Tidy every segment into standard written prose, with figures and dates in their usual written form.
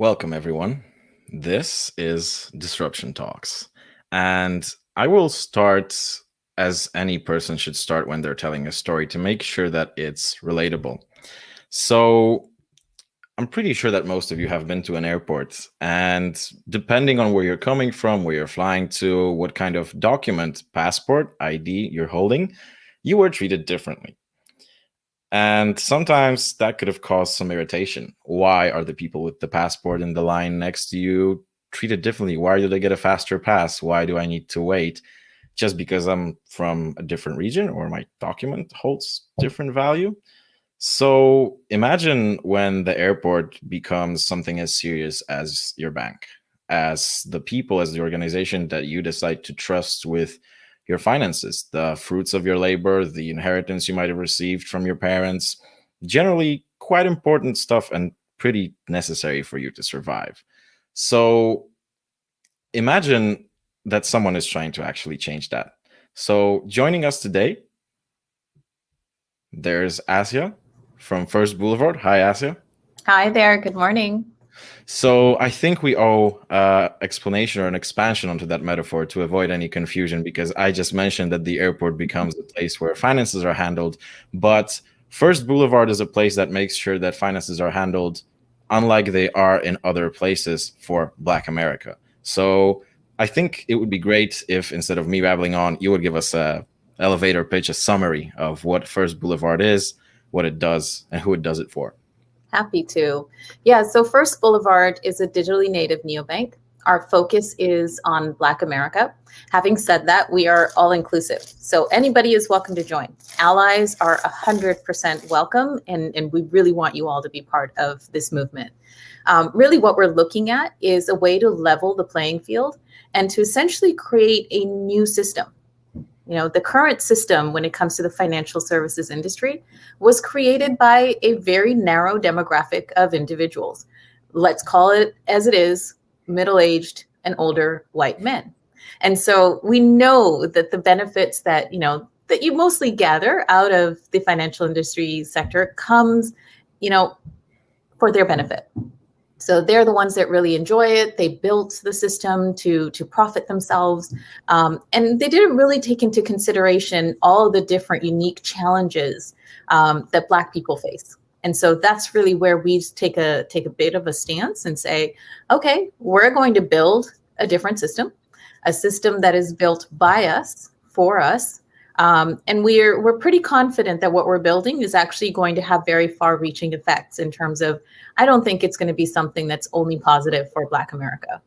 Welcome, everyone. This is Disruption Talks. And I will start as any person should start when they're telling a story to make sure that it's relatable. So, I'm pretty sure that most of you have been to an airport, and depending on where you're coming from, where you're flying to, what kind of document, passport, ID you're holding, you were treated differently. And sometimes that could have caused some irritation. Why are the people with the passport in the line next to you treated differently? Why do they get a faster pass? Why do I need to wait? Just because I'm from a different region or my document holds different value? So imagine when the airport becomes something as serious as your bank, as the people, as the organization that you decide to trust with your finances, the fruits of your labor, the inheritance you might have received from your parents, generally quite important stuff and pretty necessary for you to survive. So imagine that someone is trying to actually change that. So joining us today, there's Asya from First Boulevard. Hi, Asya. Hi there. Good morning. So I think we owe explanation or an expansion onto that metaphor to avoid any confusion, because I just mentioned that the airport becomes a place where finances are handled, but First Boulevard is a place that makes sure that finances are handled unlike they are in other places for Black America. So I think it would be great if, instead of me babbling on, you would give us a elevator pitch, a summary of what First Boulevard is, what it does, and who it does it for. Happy to. Yeah, so First Boulevard is a digitally native neobank. Our focus is on Black America. Having said that, we are all inclusive. So anybody is welcome to join. Allies are 100% welcome, and we really want you all to be part of this movement. Really what we're looking at is a way to level the playing field and to essentially create a new system. You know, the current system when it comes to the financial services industry was created by a very narrow demographic of individuals. Let's call it as it is, middle-aged and older white men. And so we know that the benefits that, that you mostly gather out of the financial industry sector comes, for their benefit. So they're the ones that really enjoy it. They built the system to profit themselves. And they didn't really take into consideration all the different unique challenges that Black people face. And so that's really where we take a bit of a stance and say, okay, we're going to build a different system, a system that is built by us, for us. And we're pretty confident that what we're building is actually going to have very far-reaching effects in terms of, I don't think it's going to be something that's only positive for Black America.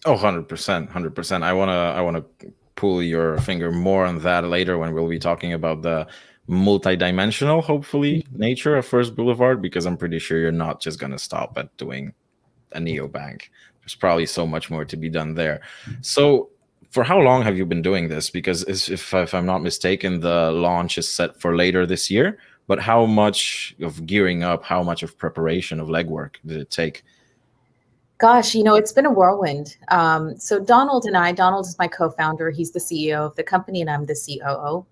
Oh, 100%, 100%. I want to pull your finger more on that later when we'll be talking about the multidimensional, hopefully, nature of First Boulevard, because I'm pretty sure you're not just going to stop at doing a neobank. There's probably so much more to be done there. So for how long have you been doing this? Because if I'm not mistaken, the launch is set for later this year. But how much of gearing up, how much of preparation, of legwork did it take? Gosh, it's been a whirlwind. So Donald is my co-founder. He's the CEO of the company and I'm the COO.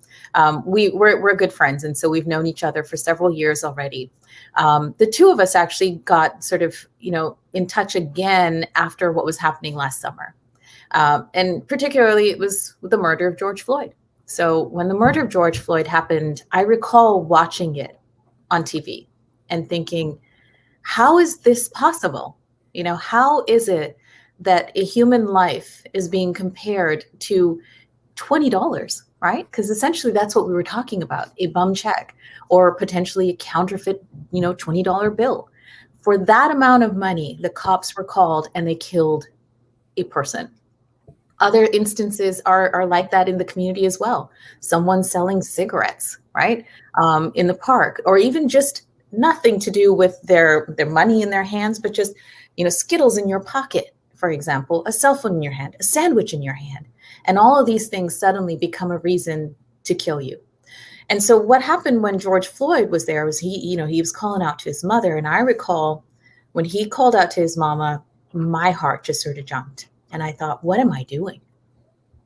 We're good friends. And so we've known each other for several years already. The two of us actually got sort of, in touch again after what was happening last summer. And particularly it was the murder of George Floyd. So when the murder of George Floyd happened, I recall watching it on TV and thinking, how is this possible? How is it that a human life is being compared to $20, right? Because essentially that's what we were talking about, a bum check or potentially a counterfeit, $20 bill. For that amount of money, the cops were called and they killed a person. Other instances are like that in the community as well. Someone selling cigarettes, right, in the park, or even just nothing to do with their money in their hands, but just, Skittles in your pocket, for example, a cell phone in your hand, a sandwich in your hand. And all of these things suddenly become a reason to kill you. And so what happened when George Floyd was there was he was calling out to his mother. And I recall when he called out to his mama, my heart just sort of jumped. And I thought, what am I doing?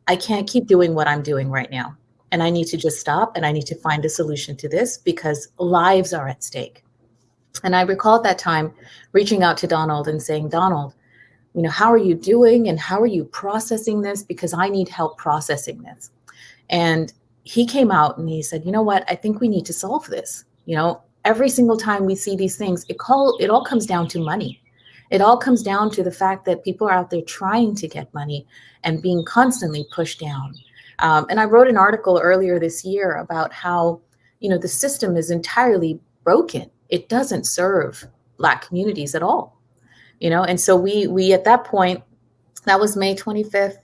I can't keep doing what I'm doing right now. And I need to just stop and I need to find a solution to this because lives are at stake. And I recall at that time reaching out to Donald and saying, Donald, how are you doing and how are you processing this? Because I need help processing this. And he came out and he said, you know what? I think we need to solve this. Every single time we see these things, it all comes down to money. It all comes down to the fact that people are out there trying to get money and being constantly pushed down. And I wrote an article earlier this year about how, the system is entirely broken. It doesn't serve Black communities at all. And so we at that point, that was May 25th.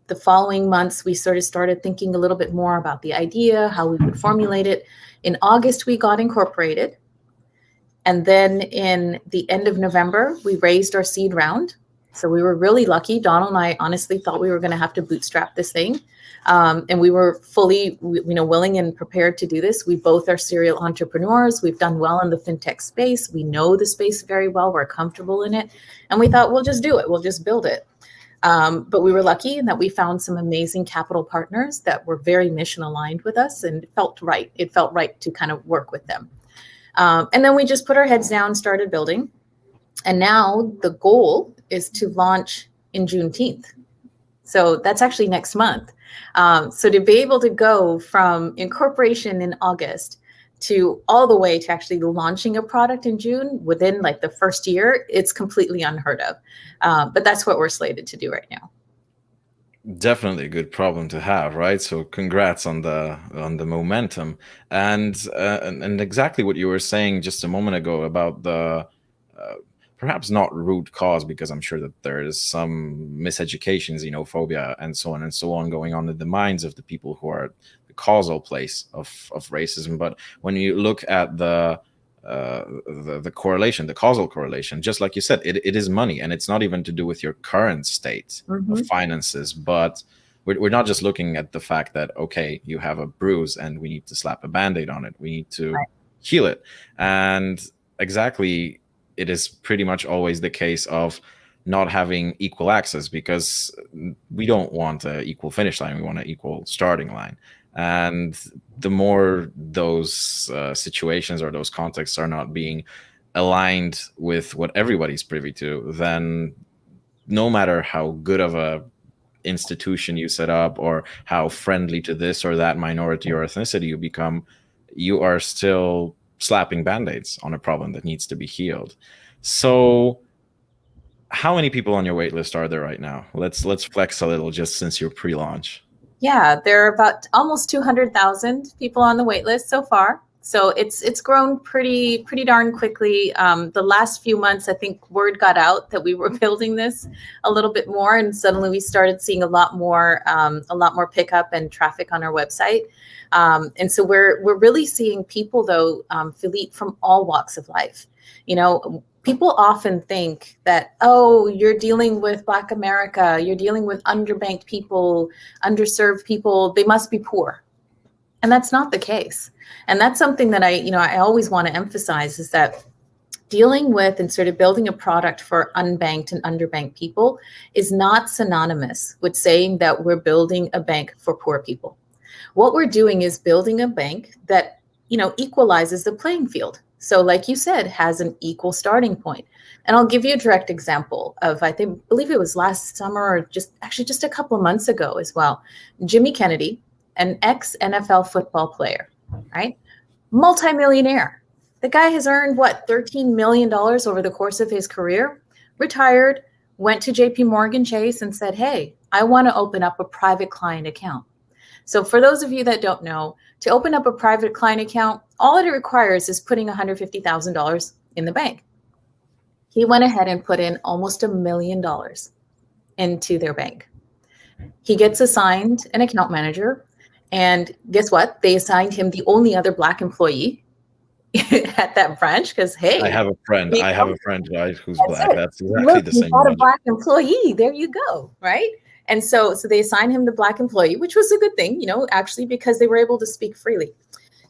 The following months, we sort of started thinking a little bit more about the idea, how we would formulate it. In August, we got incorporated. And then in the end of November, we raised our seed round. So we were really lucky. Donald and I honestly thought we were going to have to bootstrap this thing. And we were fully, willing and prepared to do this. We both are serial entrepreneurs. We've done well in the fintech space. We know the space very well. We're comfortable in it. And we thought, we'll just do it. We'll just build it. But we were lucky in that we found some amazing capital partners that were very mission aligned with us, and it felt right. It felt right to kind of work with them. And then we just put our heads down, started building. And now the goal is to launch in Juneteenth. So that's actually next month. So to be able to go from incorporation in August to all the way to actually launching a product in June within like the first year, it's completely unheard of. But that's what we're slated to do right now. Definitely a good problem to have, right? So congrats on the momentum, and exactly what you were saying just a moment ago about the perhaps not root cause, because I'm sure that there is some miseducation, xenophobia, and so on going on in the minds of the people who are the causal place of racism. But when you look at the correlation, the causal correlation, just like you said, it is money, and it's not even to do with your current state of finances, but we're not just looking at the fact that, okay, you have a bruise and we need to slap a Band-Aid on it. We need to heal it. And exactly, it is pretty much always the case of not having equal access, because we don't want an equal finish line. We want an equal starting line. And the more those situations or those contexts are not being aligned with what everybody's privy to, then no matter how good of a institution you set up or how friendly to this or that minority or ethnicity you become, you are still slapping Band-Aids on a problem that needs to be healed. So how many people on your wait list are there right now? Let's flex a little, just since you're pre-launch. Yeah, there are about almost 200,000 people on the wait list so far. So it's grown pretty darn quickly. The last few months, I think word got out that we were building this a little bit more, and suddenly we started seeing a lot more pickup and traffic on our website. And so we're really seeing people, though, Philippe, from all walks of life. People often think that, oh, you're dealing with Black America, you're dealing with underbanked people, underserved people, they must be poor. And that's not the case. And that's something that I always want to emphasize, is that dealing with and sort of building a product for unbanked and underbanked people is not synonymous with saying that we're building a bank for poor people. What we're doing is building a bank that, equalizes the playing field. So like you said, has an equal starting point. And I'll give you a direct example of, believe it was last summer or just a couple of months ago as well. Jimmy Kennedy, an ex-NFL football player, right? Multimillionaire. The guy has earned, $13 million over the course of his career, retired, went to JP Morgan Chase and said, hey, I want to open up a private client account. So for those of you that don't know, to open up a private client account, all it requires is putting $150,000 in the bank. He went ahead and put in almost $1 million into their bank. He gets assigned an account manager, and guess what? They assigned him the only other Black employee at that branch, because, hey, I have a friend. Right, who's Black. That's exactly the same. Got a Black employee. There you go, right? And so they assigned him the Black employee, which was a good thing, actually, because they were able to speak freely.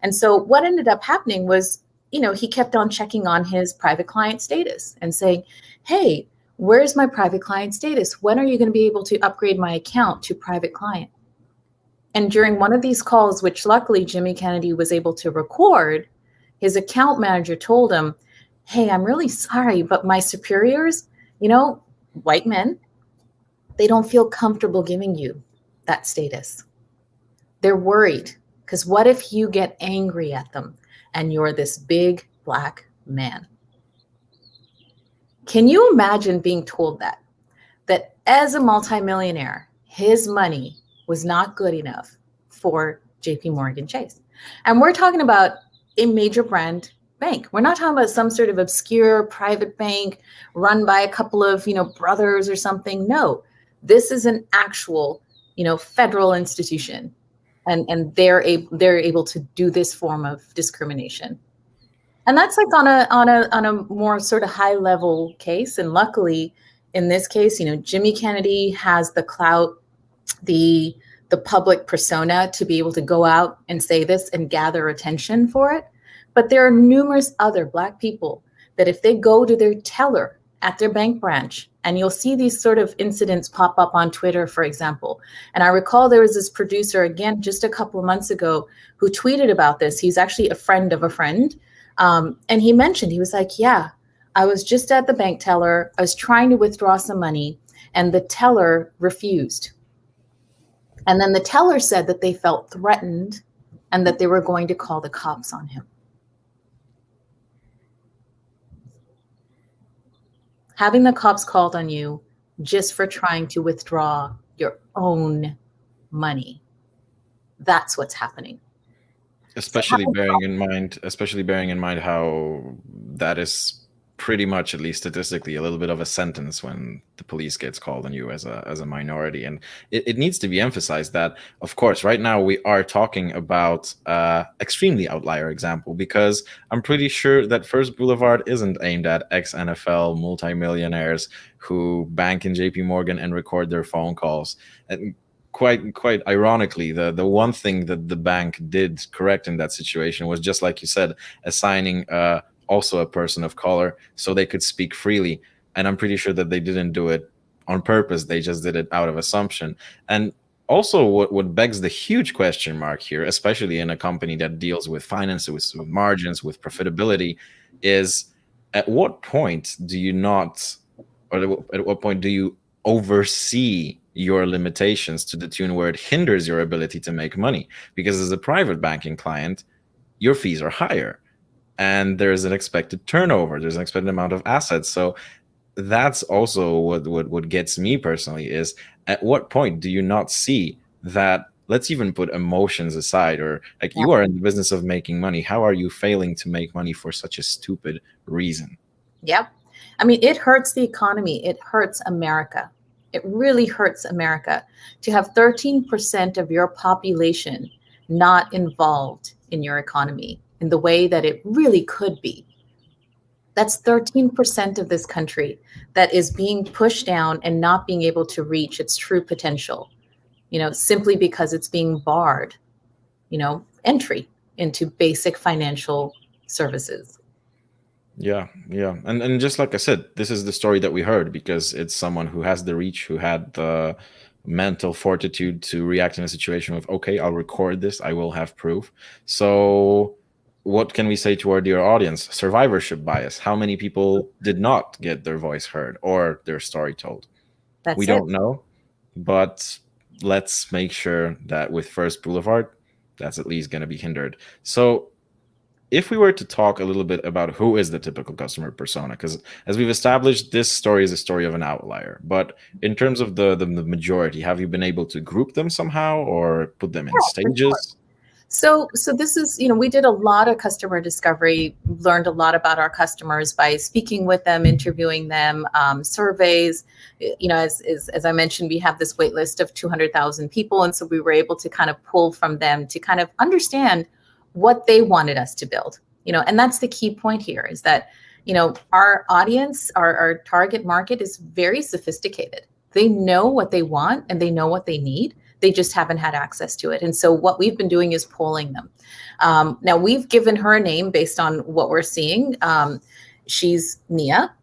And so what ended up happening was, he kept on checking on his private client status and saying, hey, where's my private client status? When are you going to be able to upgrade my account to private client? And during one of these calls, which luckily Jimmy Kennedy was able to record, his account manager told him, hey, I'm really sorry, but my superiors, you know, white men, they don't feel comfortable giving you that status. They're worried because what if you get angry at them and you're this big black man? Can you imagine being told that? That as a multimillionaire, his money was not good enough for JP Morgan Chase. And we're talking about a major brand bank. We're not talking about some sort of obscure private bank run by a couple of, brothers or something. No, this is an actual, federal institution. And they're able to do this form of discrimination. And that's like on a more sort of high level case. And luckily, in this case, Jimmy Kennedy has the clout, the the public persona to be able to go out and say this and gather attention for it. But there are numerous other Black people that if they go to their teller at their bank branch, and you'll see these sort of incidents pop up on Twitter, for example. And I recall there was this producer, again, just a couple of months ago, who tweeted about this. He's actually a friend of a friend. And he mentioned, he was like, yeah, I was just at the bank teller. I was trying to withdraw some money, and the teller refused. And then the teller said that they felt threatened and that they were going to call the cops on him. Having the cops called on you just for trying to withdraw your own money. That's what's happening. Especially bearing in mind how that is pretty much, at least statistically, a little bit of a sentence when the police gets called on you as a minority. And it needs to be emphasized that, of course, right now we are talking about extremely outlier example, because I'm pretty sure that First Boulevard isn't aimed at ex-NFL multimillionaires who bank in JP Morgan and record their phone calls. And quite ironically, the one thing that the bank did correct in that situation was, just like you said, assigning also a person of color so they could speak freely. And I'm pretty sure that they didn't do it on purpose. They just did it out of assumption. And also what begs the huge question mark here, especially in a company that deals with finances, with margins, with profitability, is at what point do you not, or at what point do you oversee your limitations to the tune where it hinders your ability to make money? Because as a private banking client, your fees are higher and there's an expected turnover, there's an expected amount of assets. So that's also what gets me personally, is at what point do you not see that, let's even put emotions aside, or like, you are in the business of making money, how are you failing to make money for such a stupid reason? Yep. I mean, it hurts the economy. It hurts America. It really hurts America to have 13% of your population not involved in your economy in the way that it really could be. That's 13% of this country that is being pushed down and not being able to reach its true potential, simply because it's being barred, entry into basic financial services. Yeah. And just like I said, this is the story that we heard because it's someone who has the reach, who had the mental fortitude to react in a situation with, okay, I'll record this, I will have proof. So what can we say to our dear audience? Survivorship bias. How many people did not get their voice heard or their story told? We don't know, but let's make sure that with First Boulevard, that's at least going to be hindered. So if we were to talk a little bit about who is the typical customer persona, because as we've established, this story is a story of an outlier. But in terms of the majority, have you been able to group them somehow or put them in stages? So this is, we did a lot of customer discovery, learned a lot about our customers by speaking with them, interviewing them, surveys. As I mentioned, we have this wait list of 200,000 people. And so we were able to kind of pull from them to kind of understand what they wanted us to build, and that's the key point here, is that, our audience, our target market is very sophisticated. They know what they want and they know what they need. They just haven't had access to it. And so what we've been doing is polling them. Now, we've given her a name based on what we're seeing. She's Nia.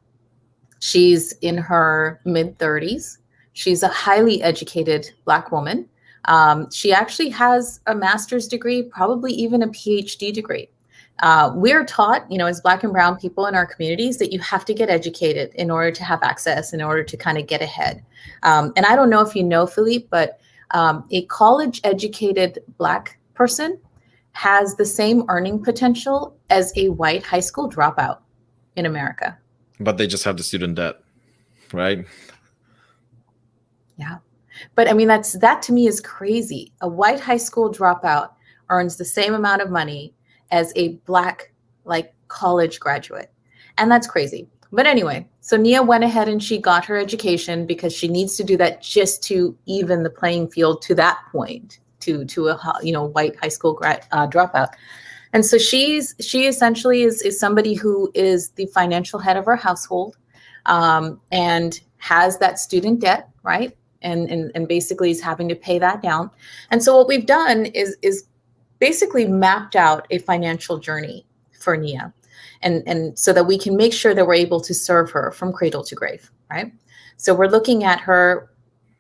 She's in her mid-30s. She's a highly educated Black woman. She actually has a master's degree, probably even a PhD degree. We're taught, as Black and brown people in our communities, that you have to get educated in order to have access, in order to kind of get ahead. And I don't know if you know, Philippe, but a college educated Black person has the same earning potential as a white high school dropout in America. But they just have the student debt, right? Yeah. But I mean, that to me is crazy. A white high school dropout earns the same amount of money as a Black, like, college graduate. And that's crazy. But anyway, so Nia went ahead and she got her education because she needs to do that just to even the playing field to that point, to a white high school dropout. And so she essentially is somebody who is the financial head of her household, and has that student debt, right? And basically is having to pay that down. And so what we've done is basically mapped out a financial journey for Nia, and so that we can make sure that we're able to serve her from cradle to grave, right? So we're looking at her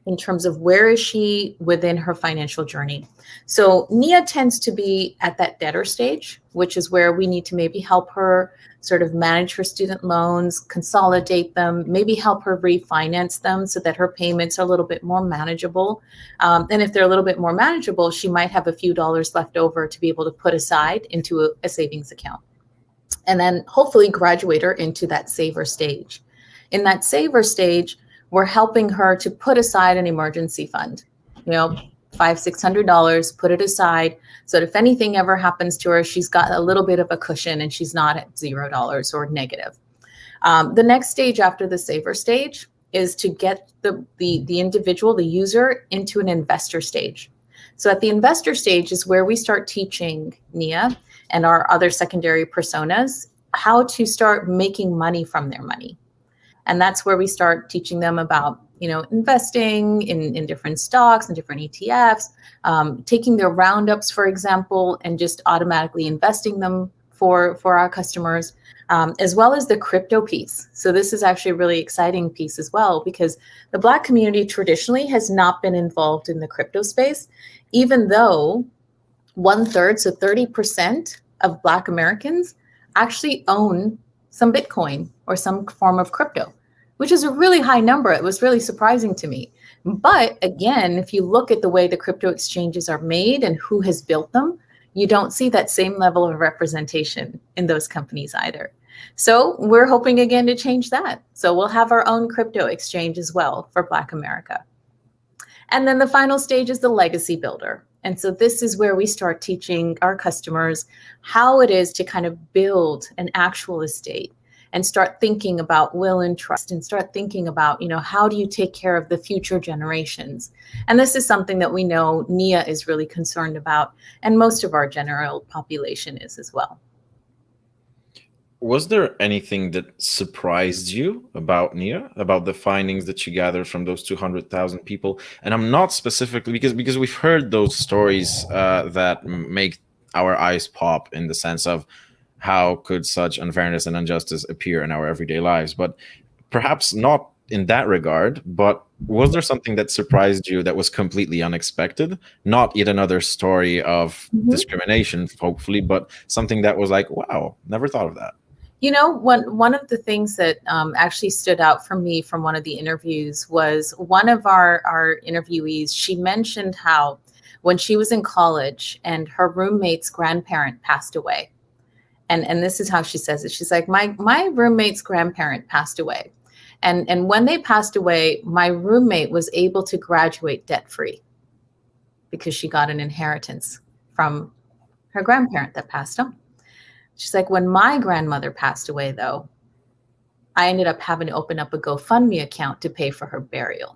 in terms of where is she within her financial journey. So Nia tends to be at that debtor stage, which is where we need to maybe help her sort of manage her student loans, consolidate them, maybe help her refinance them so that her payments are a little bit more manageable. And if they're a little bit more manageable, she might have a few dollars left over to be able to put aside into a savings account. And then hopefully graduate her into that saver stage. In that saver stage, we're helping her to put aside an emergency fund, $500-$600, put it aside so that if anything ever happens to her, she's got a little bit of a cushion and she's not at $0 or negative. The next stage after the saver stage is to get the individual, the user, into an investor stage. So at the investor stage is where we start teaching Nia and our other secondary personas how to start making money from their money. And that's where we start teaching them about, investing in different stocks and different ETFs, taking their roundups, for example, and just automatically investing them for our customers, as well as the crypto piece. So this is actually a really exciting piece as well, because the Black community traditionally has not been involved in the crypto space, even though 1/3, so 30% of Black Americans actually own some Bitcoin or some form of crypto, which is a really high number. It was really surprising to me. But again, if you look at the way the crypto exchanges are made and who has built them, you don't see that same level of representation in those companies either. So we're hoping again to change that. So we'll have our own crypto exchange as well for Black America. And then the final stage is the legacy builder. And so this is where we start teaching our customers how it is to kind of build an actual estate and start thinking about will and trust and start thinking about, how do you take care of the future generations? And this is something that we know Nia is really concerned about, and most of our general population is as well. Was there anything that surprised you about Nia, about the findings that she gathered from those 200,000 people? And I'm not specifically because we've heard those stories that make our eyes pop in the sense of how could such unfairness and injustice appear in our everyday lives, but perhaps not in that regard. But was there something that surprised you that was completely unexpected? Not yet another story of discrimination, hopefully, but something that was like, wow, never thought of that. One of the things that actually stood out for me from one of the interviews was one of our interviewees. She mentioned how when she was in college and her roommate's grandparent passed away. And this is how she says it. She's like, my roommate's grandparent passed away. And when they passed away, my roommate was able to graduate debt-free because she got an inheritance from her grandparent that passed on. She's like, when my grandmother passed away, though, I ended up having to open up a GoFundMe account to pay for her burial.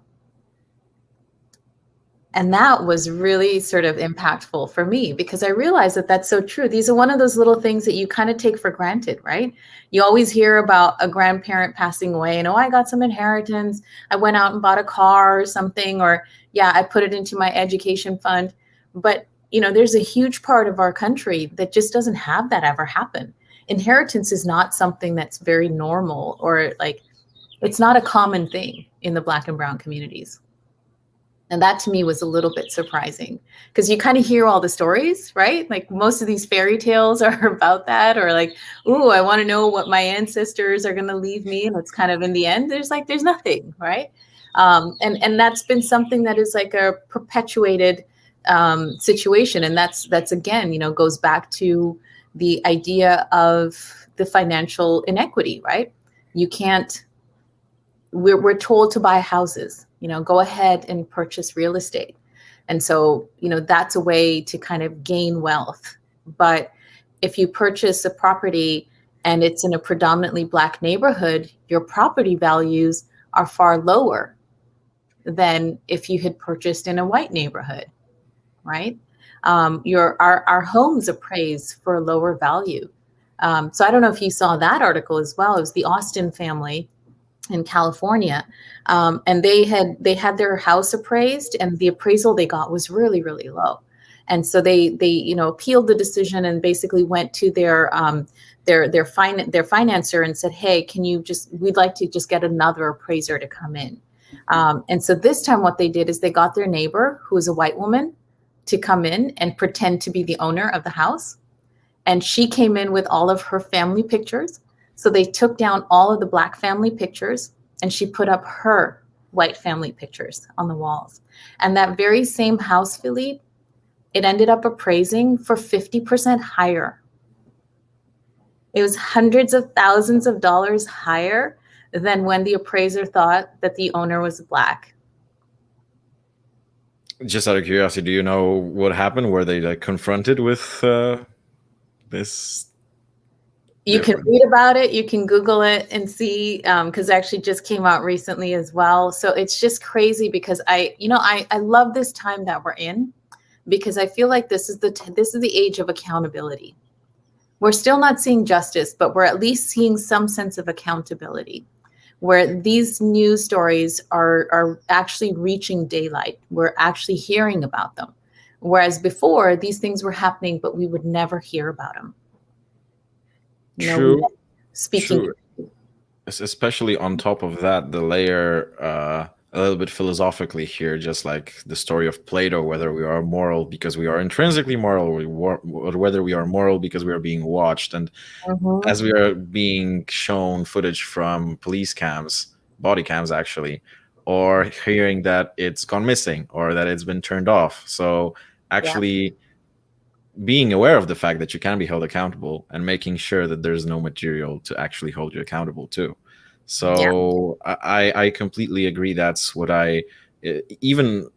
And that was really sort of impactful for me because I realized that that's so true. These are one of those little things that you kind of take for granted, right? You always hear about a grandparent passing away and, oh, I got some inheritance. I went out and bought a car or something, or yeah, I put it into my education fund. But there's a huge part of our country that just doesn't have that ever happen. Inheritance is not something that's very normal, or it's not a common thing in the Black and brown communities. And that to me was a little bit surprising because you kind of hear all the stories, right? Like most of these fairy tales are about that, or like, ooh, I want to know what my ancestors are going to leave me. And it's kind of in the end, there's nothing, right? And that's been something that is like a perpetuated situation. And that's again, goes back to the idea of the financial inequity, right? You can't, we're told to buy houses, go ahead and purchase real estate. And so, that's a way to kind of gain wealth. But if you purchase a property and it's in a predominantly Black neighborhood, your property values are far lower than if you had purchased in a white neighborhood, right? Our homes appraise for a lower value. So I don't know if you saw that article as well. It was the Austin family in California, and they had their house appraised, and the appraisal they got was really, really low. And so they appealed the decision and basically went to their financer and said, hey, we'd like to just get another appraiser to come in. And so this time what they did is they got their neighbor, who was a white woman, to come in and pretend to be the owner of the house. And she came in with all of her family pictures. So they took down all of the Black family pictures and she put up her white family pictures on the walls. And that very same house, Philippe, it ended up appraising for 50% higher. It was hundreds of thousands of dollars higher than when the appraiser thought that the owner was Black. Just out of curiosity, do you know what happened? Were they like confronted with this? You can read about it. You can Google it and see, because it actually just came out recently as well. So it's just crazy because I love this time that we're in, because I feel like this is the age of accountability. We're still not seeing justice, but we're at least seeing some sense of accountability, where these news stories are actually reaching daylight. We're actually hearing about them. Whereas before, these things were happening, but we would never hear about them. True. Speaking. True. Especially on top of that, the layer a little bit philosophically here, just like the story of Plato, whether we are moral because we are intrinsically moral, or whether we are moral because we are being watched. And as we are being shown footage from police cams, body cams actually, or hearing that it's gone missing or that it's been turned off. So actually being aware of the fact that you can be held accountable and making sure that there's no material to actually hold you accountable to. So I completely agree. That's what even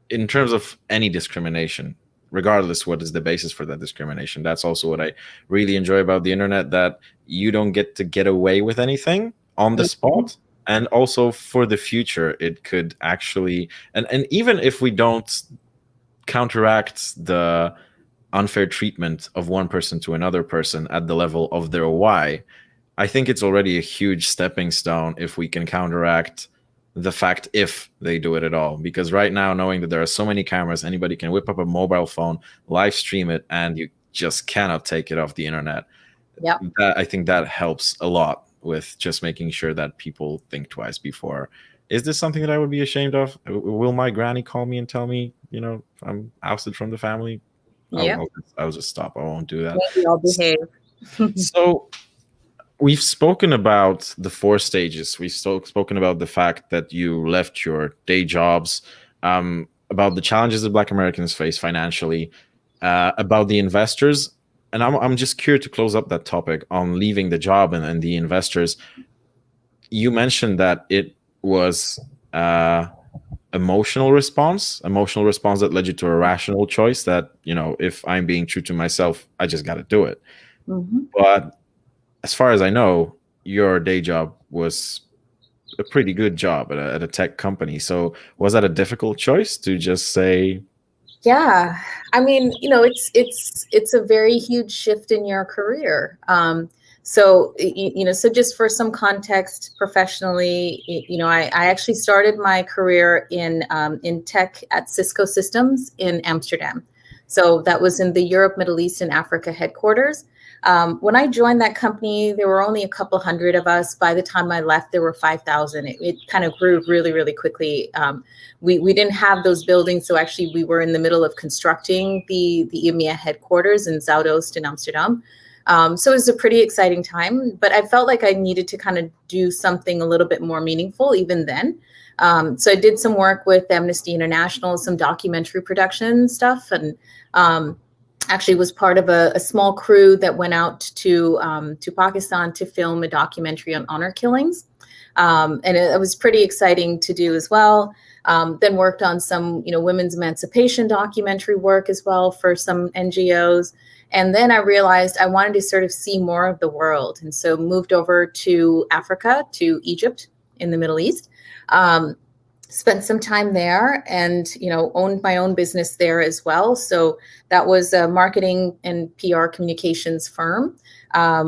in terms of any discrimination, regardless what is the basis for that discrimination, that's also what I really enjoy about the internet, that you don't get away with anything on the spot. And also for the future, it could actually, and even if we don't counteract the unfair treatment of one person to another person at the level of their why, I think it's already a huge stepping stone if we can counteract the fact if they do it at all. Because right now, knowing that there are so many cameras, anybody can whip up a mobile phone, live stream it, and you just cannot take it off the internet. I think that helps a lot with just making sure that people think twice before. Is this something that I would be ashamed of? Will my granny call me and tell me, I'm ousted from the family? I'll just stop. I won't do that. Maybe I'll behave. So we've spoken about the 4 stages. We've spoken about the fact that you left your day jobs, about the challenges that Black Americans face financially, about the investors. And I'm just curious to close up that topic on leaving the job and the investors. You mentioned that it was emotional response that led you to a rational choice that, if I'm being true to myself, I just got to do it. But as far as I know, your day job was a pretty good job at a tech company. So was that a difficult choice to just say? Yeah, I mean, it's a very huge shift in your career. So just for some context, professionally, I actually started my career in tech at Cisco Systems in Amsterdam. So that was in the Europe, Middle East, and Africa headquarters. When I joined that company, there were only a couple hundred of us. By the time I left, there were 5,000. It kind of grew really, really quickly. We didn't have those buildings, so actually we were in the middle of constructing the EMEA headquarters in Zuidoost in Amsterdam. So it was a pretty exciting time, but I felt like I needed to kind of do something a little bit more meaningful even then. So I did some work with Amnesty International, some documentary production stuff, and actually was part of a small crew that went out to Pakistan to film a documentary on honor killings. And it was pretty exciting to do as well. Then worked on some, women's emancipation documentary work as well for some NGOs. And then I realized I wanted to sort of see more of the world. And so moved over to Africa, to Egypt in the Middle East. Spent some time there and, owned my own business there as well. So that was a marketing and PR communications firm.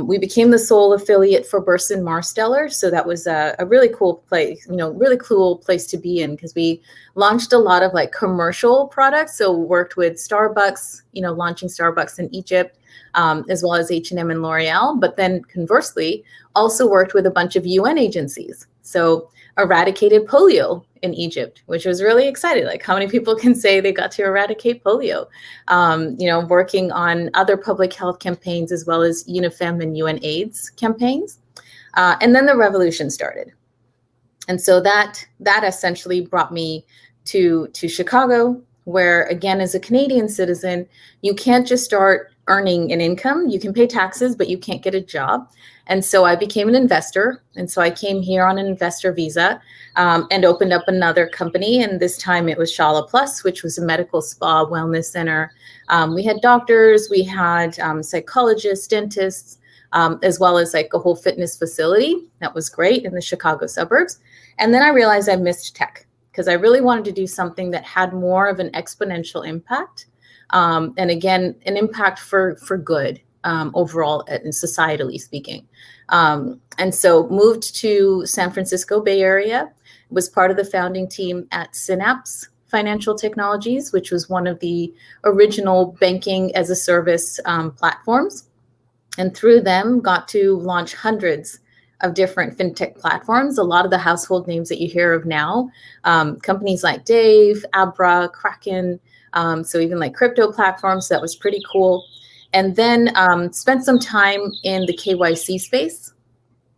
We became the sole affiliate for Burson Marsteller. So that was a really cool place, really cool place to be in because we launched a lot of like commercial products. So worked with Starbucks, launching Starbucks in Egypt, as well as H&M and L'Oreal. But then conversely, also worked with a bunch of UN agencies. So eradicated polio in Egypt, which was really exciting. Like how many people can say they got to eradicate polio? Working on other public health campaigns as well as UNIFEM and UN AIDS campaigns. And then the revolution started. And so that essentially brought me to Chicago, where again, as a Canadian citizen, you can't just start earning an income. You can pay taxes, but you can't get a job. And so I became an investor. And so I came here on an investor visa and opened up another company. And this time it was Shala Plus, which was a medical spa wellness center. We had doctors, we had psychologists, dentists, as well as like a whole fitness facility. That was great in the Chicago suburbs. And then I realized I missed tech because I really wanted to do something that had more of an exponential impact. And again, an impact for good. Overall, and societally speaking. And so moved to San Francisco Bay Area, was part of the founding team at Synapse Financial Technologies, which was one of the original banking as a service platforms. And through them, got to launch hundreds of different fintech platforms, a lot of the household names that you hear of now, companies like Dave, Abra, Kraken, so even like crypto platforms, that was pretty cool. And then spent some time in the KYC space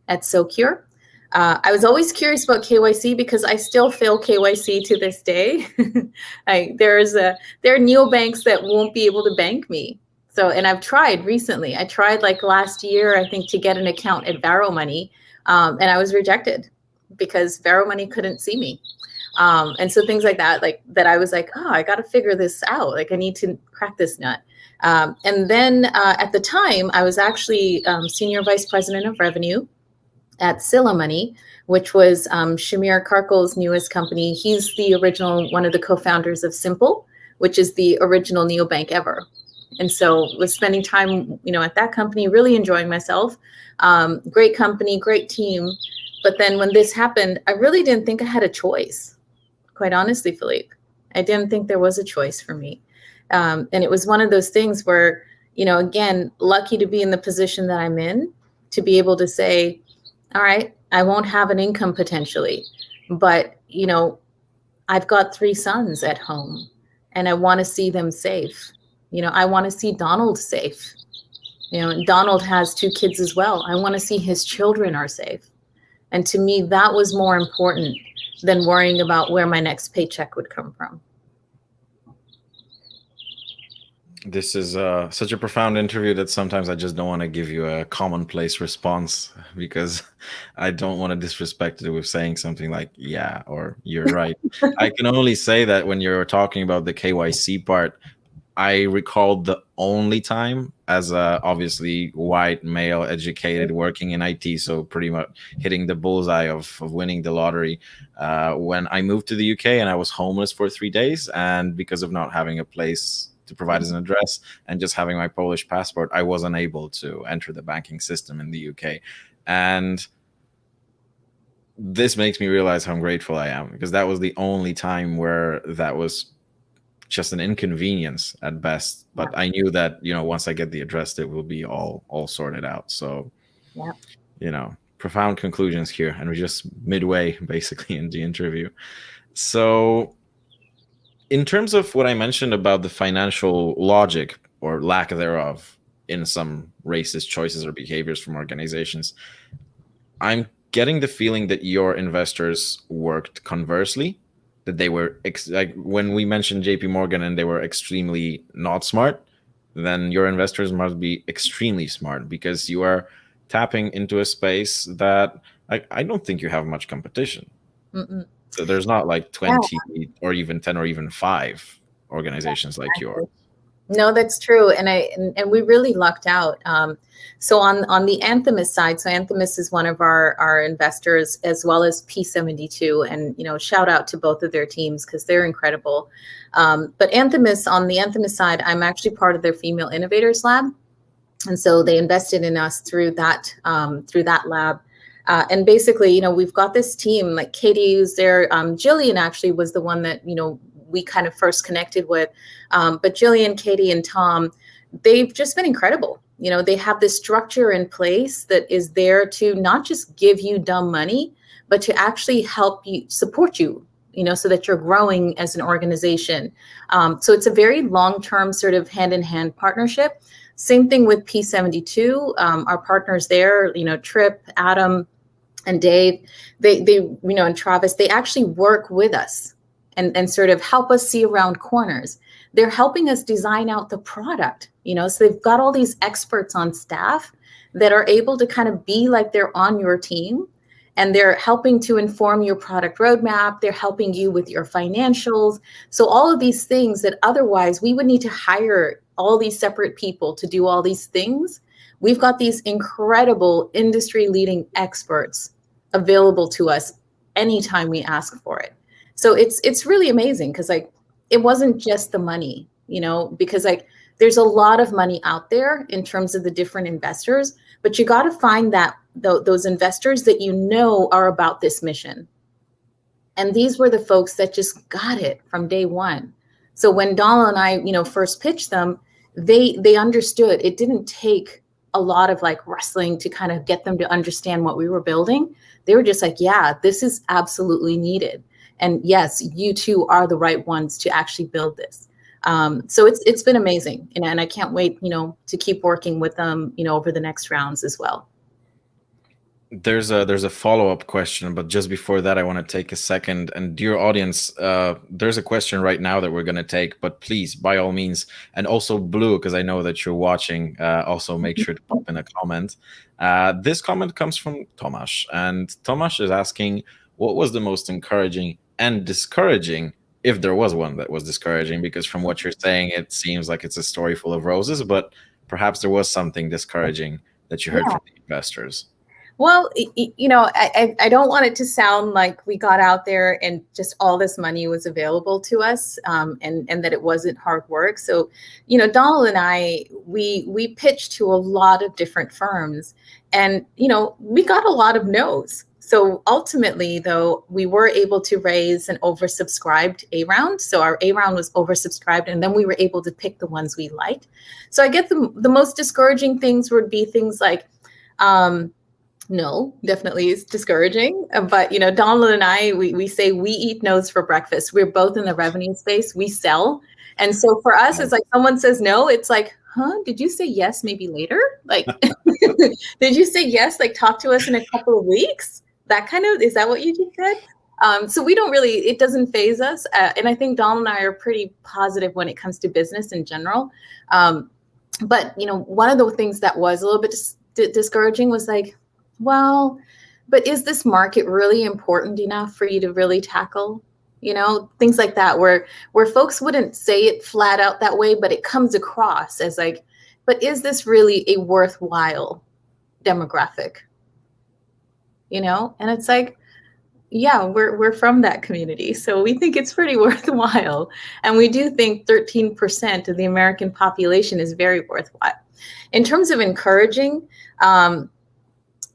at Socure. I was always curious about KYC because I still fail KYC to this day. There are neobanks that won't be able to bank me. So, and I've tried recently. I tried like last year, I think, to get an account at Varo Money, and I was rejected because Varo Money couldn't see me. And so things like that, I was like, I got to figure this out. Like I need to crack this nut. And then at the time, I was actually Senior Vice President of Revenue at Silla Money, which was Shamir Karkal's newest company. He's the original, one of the co-founders of Simple, which is the original neobank ever. And so was spending time, at that company, really enjoying myself. Great company, great team. But then when this happened, I really didn't think I had a choice. Quite honestly, Philippe, I didn't think there was a choice for me. And it was one of those things where, again, lucky to be in the position that I'm in, to be able to say, all right, I won't have an income potentially, but, I've got 3 sons at home and I want to see them safe. I want to see Donald safe. And Donald has 2 kids as well. I want to see his children are safe. And to me, that was more important than worrying about where my next paycheck would come from. This is such a profound interview that sometimes I just don't want to give you a commonplace response because I don't want to disrespect it with saying something like, yeah, or you're right. I can only say that when you're talking about the KYC part, I recalled the only time as a obviously white male educated working in IT, so pretty much hitting the bullseye of winning the lottery when I moved to the UK and I was homeless for 3 days. And because of not having a place to provide as an address and just having my Polish passport, I wasn't able to enter the banking system in the UK. And this makes me realize how grateful I am because that was the only time where that was just an inconvenience at best. Yeah. But I knew that, once I get the address, it will be all sorted out. So, Yeah. profound conclusions here, and we're just midway basically in the interview. So, in terms of what I mentioned about the financial logic or lack thereof in some racist choices or behaviors from organizations, I'm getting the feeling that your investors worked conversely, that they were like when we mentioned JP Morgan and they were extremely not smart, then your investors must be extremely smart, because you are tapping into a space that I don't think you have much competition. Mm-mm. So there's not like Yeah. 20 or even 10 or even 5 organizations like yours. No, that's true, and we really lucked out. So on the Anthemis side, so Anthemis is one of our investors, as well as P72, and shout out to both of their teams because they're incredible. But Anthemis, on the Anthemis side, I'm actually part of their Female Innovators Lab, and so they invested in us through that lab. And basically, we've got this team, like Katie, who's there. Jillian actually was the one that we kind of first connected with. But Jillian, Katie, and Tom, they've just been incredible. They have this structure in place that is there to not just give you dumb money, but to actually help you, support you, so that you're growing as an organization. So it's a very long-term sort of hand-in-hand partnership. Same thing with P72, our partners there, Trip, Adam, and Dave, they and Travis, they actually work with us and sort of help us see around corners. They're helping us design out the product, so they've got all these experts on staff that are able to kind of be like they're on your team, and they're helping to inform your product roadmap. They're helping you with your financials. So all of these things that otherwise we would need to hire all these separate people to do all these things. We've got these incredible industry leading experts available to us anytime we ask for it. So it's really amazing, because it wasn't just the money, because there's a lot of money out there in terms of the different investors, but you got to find those investors that are about this mission. And these were the folks that just got it from day one. So when Donald and I, first pitched them, they understood. It didn't take a lot of wrestling to kind of get them to understand what we were building. They were just like, yeah, this is absolutely needed. And yes, you two are the right ones to actually build this. So it's been amazing. And I can't wait, to keep working with them, over the next rounds as well. There's a follow-up question, but just before that, I want to take a second. And dear audience, there's a question right now that we're going to take, but please, by all means, and also Blue, because I know that you're watching, also make sure to pop in a comment. This comment comes from Tomasz, and Tomasz is asking, what was the most encouraging and discouraging, if there was one that was discouraging, because from what you're saying, it seems like it's a story full of roses, but perhaps there was something discouraging that you heard from the investors. Well, I don't want it to sound like we got out there and just all this money was available to us, and that it wasn't hard work. So, Donald and I, we pitched to a lot of different firms, and, we got a lot of no's. So ultimately, though, we were able to raise an oversubscribed A round. So our A round was oversubscribed, and then we were able to pick the ones we liked. So I guess the most discouraging things would be things like, no, definitely is discouraging. But, Donald and I, we say we eat no's for breakfast. We're both in the revenue space. We sell. And so for us, it's like someone says no, it's like, huh, did you say yes maybe later? Like, did you say yes, like talk to us in a couple of weeks? That kind of, is that what you just said? So we don't really, it doesn't phase us. And I think Donald and I are pretty positive when it comes to business in general. But, one of the things that was a little bit discouraging was like, well, but is this market really important enough for you to really tackle? Things like that, where folks wouldn't say it flat out that way, but it comes across as like, but is this really a worthwhile demographic? And it's like, yeah, we're from that community, so we think it's pretty worthwhile. And we do think 13% of the American population is very worthwhile. In terms of encouraging,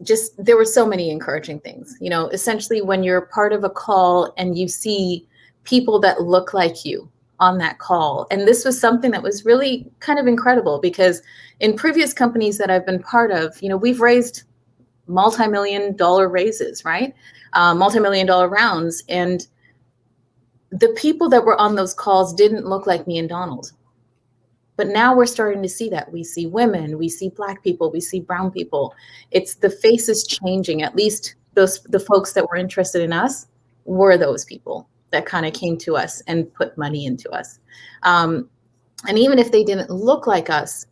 just there were so many encouraging things. Essentially when you're part of a call and you see people that look like you on that call. And this was something that was really kind of incredible, because in previous companies that I've been part of, we've raised multi-million dollar raises, right? Multi-million dollar rounds. And the people that were on those calls didn't look like me and Donald. But now we're starting to see that. We see women, we see Black people, we see brown people. It's the faces changing. At least the folks that were interested in us were those people that kind of came to us and put money into us. And even if they didn't look like us,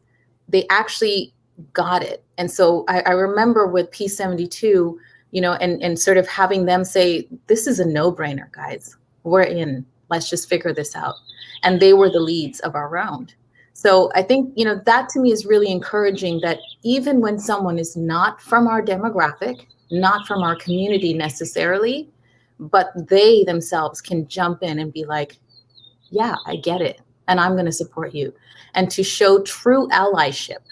they actually got it. And so I remember with P72, and sort of having them say, this is a no-brainer, guys. We're in. Let's just figure this out. And they were the leads of our round. So I think, that to me is really encouraging, that even when someone is not from our demographic, not from our community necessarily, but they themselves can jump in and be like, yeah, I get it. And I'm going to support you. And to show true allyship,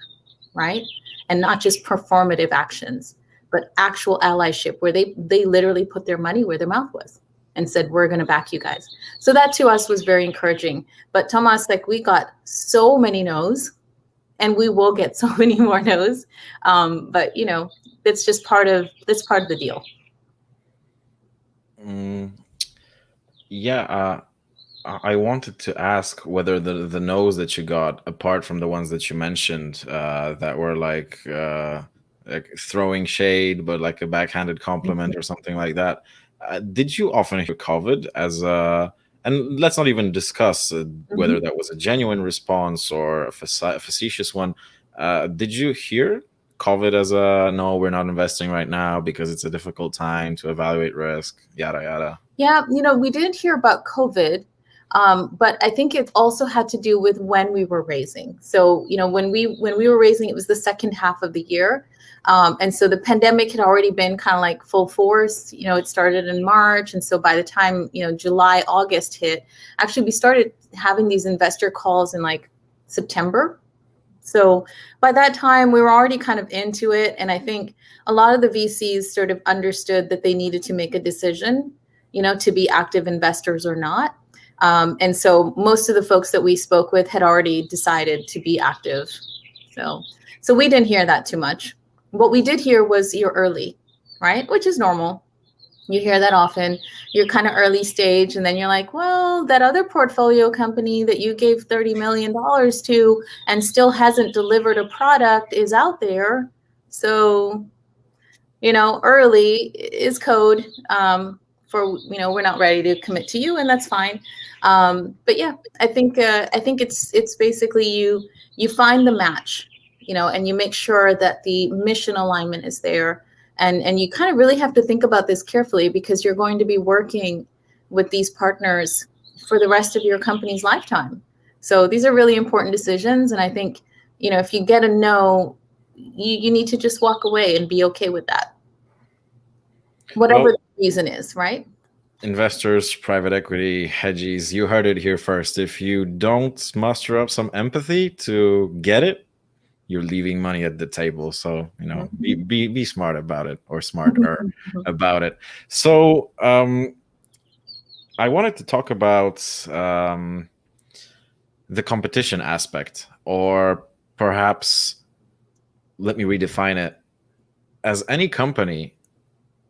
right? And not just performative actions, but actual allyship, where they literally put their money where their mouth was and said, we're going to back you guys. So that to us was very encouraging. But Thomas, we got so many no's, and we will get so many more no's. But it's just part of the deal. Yeah, I wanted to ask whether the no's that you got, apart from the ones that you mentioned, that were like throwing shade, but like a backhanded compliment or something like that. Did you often hear COVID as a, and let's not even discuss whether that was a genuine response or a facetious one. Did you hear COVID as a, no, we're not investing right now because it's a difficult time to evaluate risk, yada, yada? Yeah, we didn't hear about COVID, but I think it also had to do with when we were raising. So, when we were raising, it was the second half of the year. And so the pandemic had already been kind of like full force. It started in March. And so by the time, July, August hit, actually we started having these investor calls in like September. So by that time we were already kind of into it. And I think a lot of the VCs sort of understood that they needed to make a decision, to be active investors or not. And so most of the folks that we spoke with had already decided to be active. So we didn't hear that too much. What we did hear was you're early, right? Which is normal. You hear that often. You're kind of early stage, and then you're like, well, that other portfolio company that you gave $30 million to and still hasn't delivered a product is out there. So, early is code for, we're not ready to commit to you, and that's fine. But yeah, I think it's basically you find the match, and you make sure that the mission alignment is there. And you kind of really have to think about this carefully, because you're going to be working with these partners for the rest of your company's lifetime. So these are really important decisions. And I think, if you get a no, you need to just walk away and be okay with that. Whatever the reason is, right? Investors, private equity, hedgies, you heard it here first. If you don't muster up some empathy to get it, you're leaving money at the table. So, be smart about it, or smarter about it. So I wanted to talk about the competition aspect, or perhaps let me redefine it. As any company,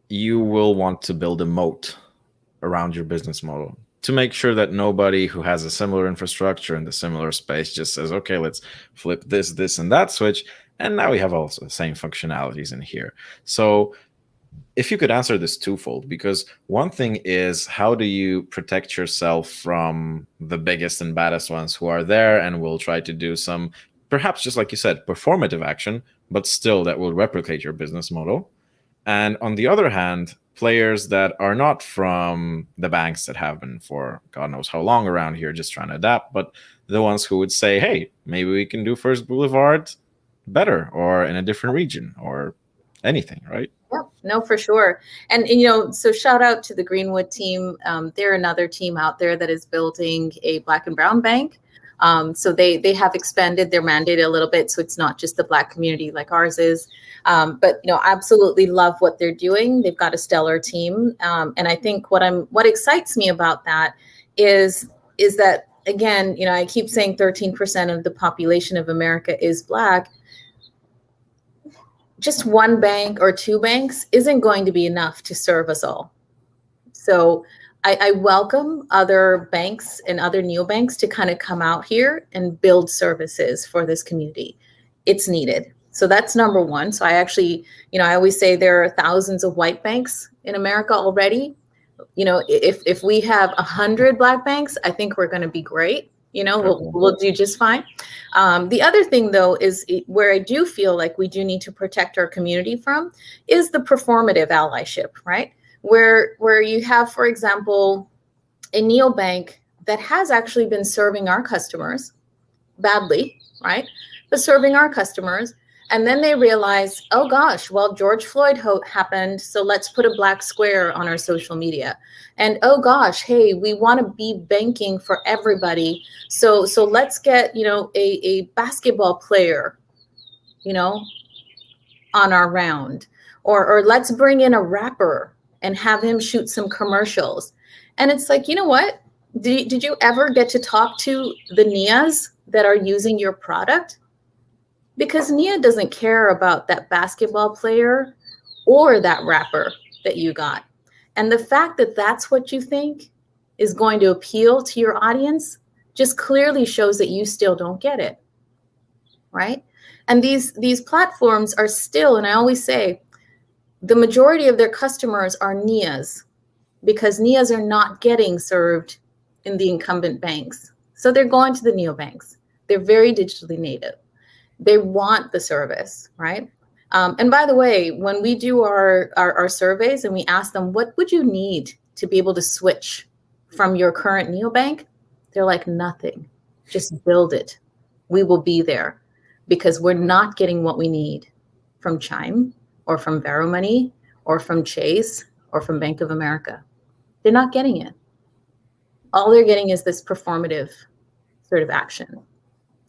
you will want to build a moat around your business model to make sure that nobody who has a similar infrastructure in the similar space just says, okay, let's flip this, and that switch. And now we have also the same functionalities in here. So if you could answer this twofold, because one thing is, how do you protect yourself from the biggest and baddest ones who are there and will try to do some, perhaps just like you said, performative action, but still that will replicate your business model. And on the other hand, players that are not from the banks that have been for God knows how long around here just trying to adapt, but the ones who would say, hey, maybe we can do First Boulevard better or in a different region or anything, right? Yeah, no, for sure. And so shout out to the Greenwood team. They're another team out there that is building a Black and brown bank. So they have expanded their mandate a little bit, so it's not just the Black community like ours is. But absolutely love what they're doing. They've got a stellar team, and I think what excites me about that is that again, I keep saying 13% of the population of America is Black. Just one bank or two banks isn't going to be enough to serve us all. So I welcome other banks and other neobanks to kind of come out here and build services for this community. It's needed. So that's number one. So I actually, I always say there are thousands of white banks in America already. If we have 100 Black banks, I think we're going to be great. We'll do just fine. The other thing, though, is where I do feel like we do need to protect our community from is the performative allyship, right? Where you have, for example, a neobank that has actually been serving our customers badly, right? But serving our customers. And then they realize, oh gosh, well, George Floyd happened, so let's put a Black square on our social media. And oh gosh, hey, we want to be banking for everybody. So let's get, a basketball player, on our round. Or let's bring in a rapper and have him shoot some commercials. And it's like, you know what? Did you ever get to talk to the Nias that are using your product? Because Nia doesn't care about that basketball player or that rapper that you got. And the fact that that's what you think is going to appeal to your audience just clearly shows that you still don't get it, right? And these platforms are still, and I always say, the majority of their customers are Nias, because Nias are not getting served in the incumbent banks. So they're going to the neobanks. They're very digitally native. They want the service, right? And by the way, when we do our surveys and we ask them, what would you need to be able to switch from your current neobank? They're like, nothing. Just build it. We will be there, because we're not getting what we need from Chime or from Veromoney or from Chase or from Bank of America. They're not getting it. All they're getting is this performative sort of action.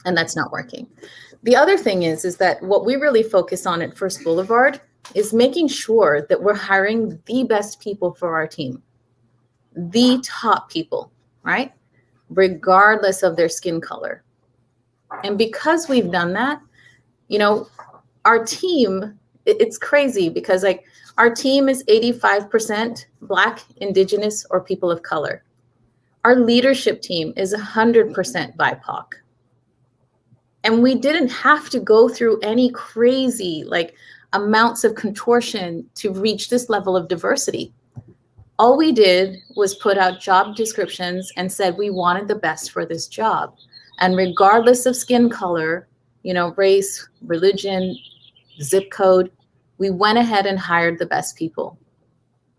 And that's not working. The other thing is that what we really focus on at First Boulevard is making sure that we're hiring the best people for our team, the top people, right? Regardless of their skin color. And because we've done that, our team, it's crazy because our team is 85% Black, Indigenous, or people of color. Our leadership team is 100% BIPOC. And we didn't have to go through any crazy amounts of contortion to reach this level of diversity. All we did was put out job descriptions and said we wanted the best for this job. And regardless of skin color, race, religion, zip code, we went ahead and hired the best people.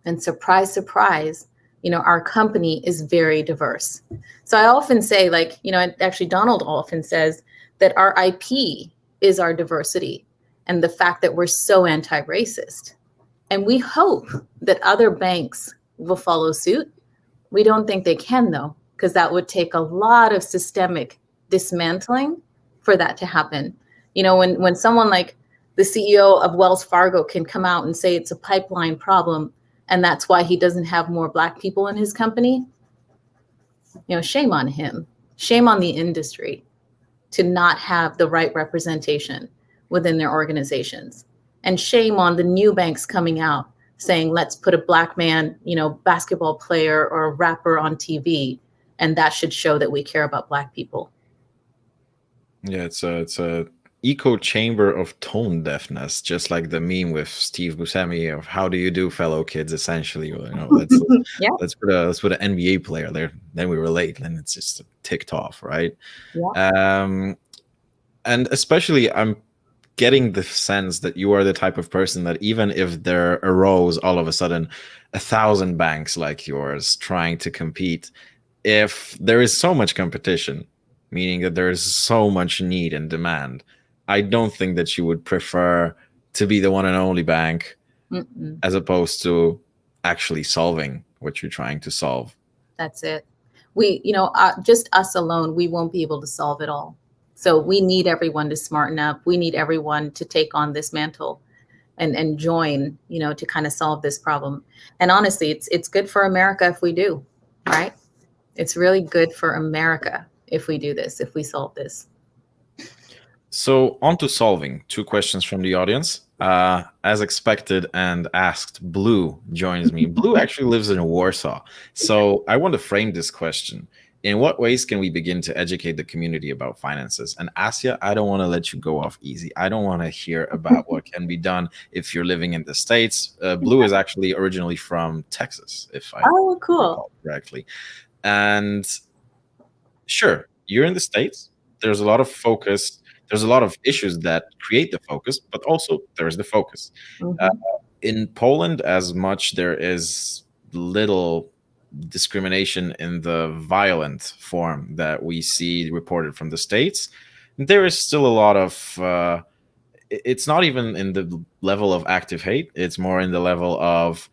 And surprise, surprise, our company is very diverse. So I often say, actually Donald often says that our IP is our diversity and the fact that we're so anti-racist. And we hope that other banks will follow suit. We don't think they can, though, because that would take a lot of systemic dismantling for that to happen. When someone like the CEO of Wells Fargo can come out and say it's a pipeline problem, and that's why he doesn't have more Black people in his company, shame on him. Shame on the industry to not have the right representation within their organizations. And shame on the new banks coming out saying, let's put a Black man, basketball player or a rapper on TV, and that should show that we care about Black people. Yeah, it's a echo chamber of tone deafness, just like the meme with Steve Buscemi of "How do you do, fellow kids?" Essentially, Yeah. let's put an NBA player there. Then we relate, and it's just ticked off, right? Yeah. And especially, I'm getting the sense that you are the type of person that even if there arose all of a sudden 1,000 banks like yours trying to compete, if there is so much competition, meaning that there is so much need and demand, I don't think that you would prefer to be the one and only bank as opposed to actually solving what you're trying to solve. That's it. We, just us alone, we won't be able to solve it all. So we need everyone to smarten up. We need everyone to take on this mantle and join, to kind of solve this problem. And honestly, it's good for America if we do, right? It's really good for America if we do this, if we solve this. So, on to solving. Two questions from the audience. As expected and asked, Blue joins me. Blue actually lives in Warsaw. So, I want to frame this question. In what ways can we begin to educate the community about finances? And Asya, I don't want to let you go off easy. I don't want to hear about what can be done if you're living in the States. Blue is actually originally from Texas, if I Oh, cool. recall correctly. And sure, you're in the States. There's a lot of focus. There's a lot of issues that create the focus, but also there's the focus. Uh, Mhm. in Poland, as much there is little discrimination in the violent form that we see reported from the States, there is still a lot of it's not even in the level of active hate. It's more in the level of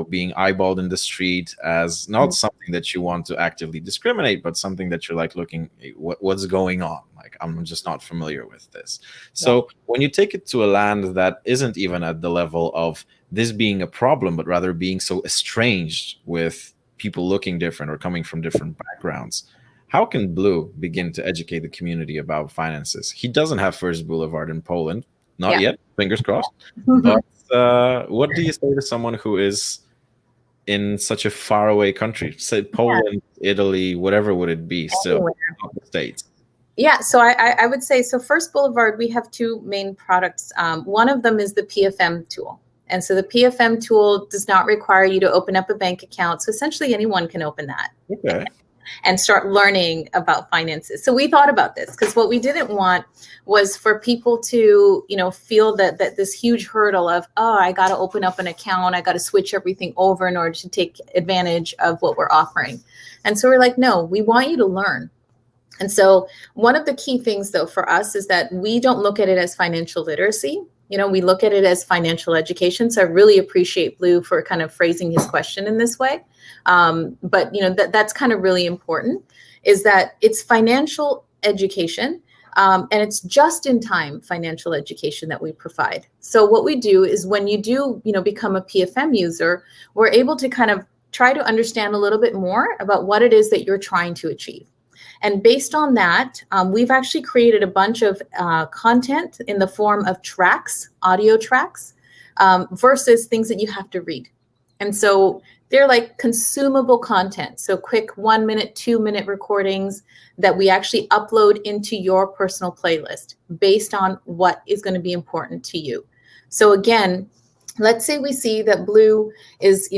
being eyeballed in the street as not something that you want to actively discriminate, but something that you're like looking, what's going on? Like, I'm just not familiar with this. Yeah. So when you take it to a land that isn't even at the level of this being a problem, but rather being so estranged with people looking different or coming from different backgrounds, how can Blue begin to educate the community about finances? He doesn't have First Boulevard in Poland, not Yeah. yet, fingers crossed. But what do you say to someone who is in such a faraway country? Say Poland, Italy, whatever would it be still, Anyway. not the States? Yeah, so I would say, so First Boulevard, we have two main products. One of them is the PFM tool. And so the PFM tool does not require you to open up a bank account. So essentially anyone can open that. Okay. And start learning about finances. So we thought about this because what we didn't want was for people to, feel that this huge hurdle of, oh, I got to open up an account, I got to switch everything over in order to take advantage of what we're offering. And so we're like, no, we want you to learn. And so one of the key things, though, for us is that we don't look at it as financial literacy. We look at it as financial education. So I really appreciate Blue for kind of phrasing his question in this way. But that's kind of really important, is that it's financial education, and it's just in time financial education that we provide. So what we do is when you do, become a PFM user, we're able to kind of try to understand a little bit more about what it is that you're trying to achieve. And based on that, we've actually created a bunch of content in the form of tracks, audio tracks, versus things that you have to read. And so they're like consumable content. So quick 1 minute, 2 minute recordings that we actually upload into your personal playlist based on what is going to be important to you. So again, let's say we see that Blue is,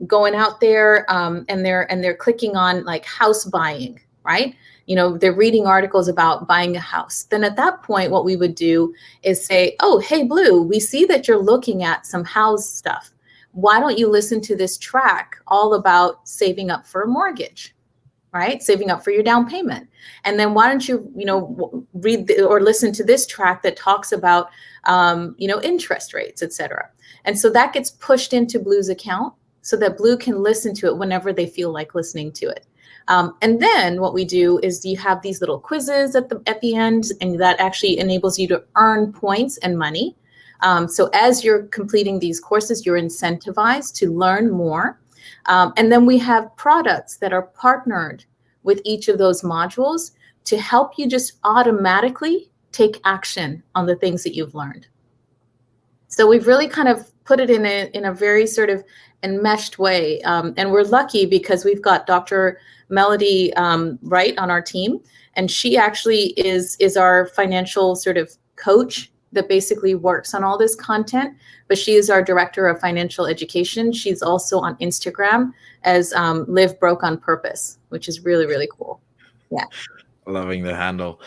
going out there and they're clicking on like house buying, right? They're reading articles about buying a house. Then at that point, what we would do is say, oh, hey, Blue, we see that you're looking at some house stuff. Why don't you listen to this track all about saving up for a mortgage, right? Saving up for your down payment. And then why don't you, read or listen to this track that talks about, interest rates, et cetera. And so that gets pushed into Blue's account so that Blue can listen to it whenever they feel like listening to it. And then what we do is you have these little quizzes at the end, and that actually enables you to earn points and money. So as you're completing these courses, you're incentivized to learn more. And then we have products that are partnered with each of those modules to help you just automatically take action on the things that you've learned. So we've really kind of put it in a very sort of enmeshed way. And we're lucky because we've got Dr. Melody Wright on our team. And she actually is our financial sort of coach that basically works on all this content. But she is our director of financial education. She's also on Instagram as Live Broke on Purpose, which is really, really cool. Yeah. Loving the handle.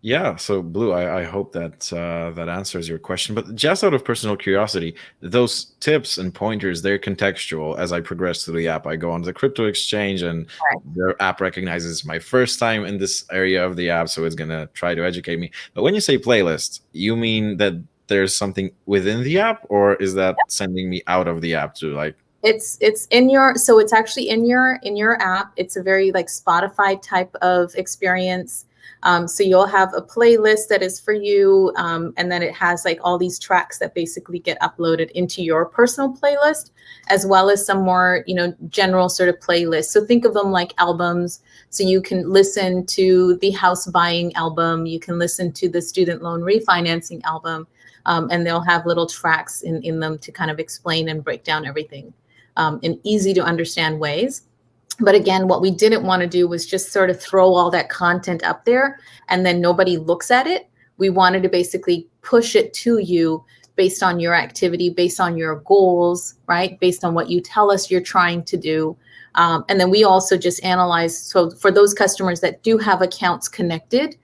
Yeah, so Blue, I hope that that answers your question. But just out of personal curiosity, those tips and pointers, they're contextual. As I progress through the app, I go on the crypto exchange and the app recognizes my first time in this area of the app, so it's going to try to educate me. But when you say playlist, you mean that there's something within the app, or is that sending me out of the app to like... It's in your, so it's actually in your app. It's a very like Spotify type of experience. So you'll have a playlist that is for you, and then it has like all these tracks that basically get uploaded into your personal playlist, as well as some more, general sort of playlists. So think of them like albums. So you can listen to the house buying album, you can listen to the student loan refinancing album, and they'll have little tracks in them to kind of explain and break down everything in easy to understand ways. But again, what we didn't want to do was just sort of throw all that content up there and then nobody looks at it. We wanted to basically push it to you based on your activity, based on your goals, right? Based on what you tell us you're trying to do. And then we also just analyze. So for those customers that do have accounts connected,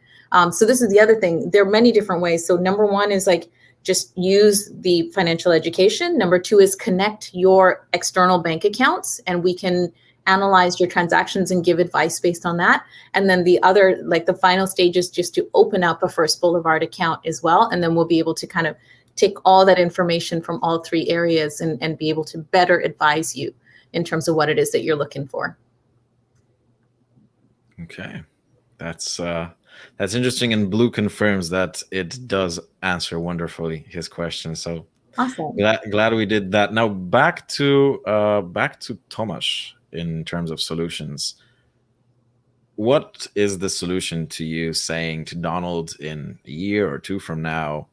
so this is the other thing. There are many different ways. So number one is like, just use the financial education. Number two is connect your external bank accounts, and we can analyze your transactions and give advice based on that. And then the other, like the final stage, is just to open up a First Boulevard account as well. And then we'll be able to kind of take all that information from all three areas and be able to better advise you in terms of what it is that you're looking for. Okay. That's interesting, and Blue confirms that it does answer wonderfully his question. So Awesome. glad we did that. Now back to Tomasz in terms of solutions. What is the solution to you saying to Donald in a year or two from now,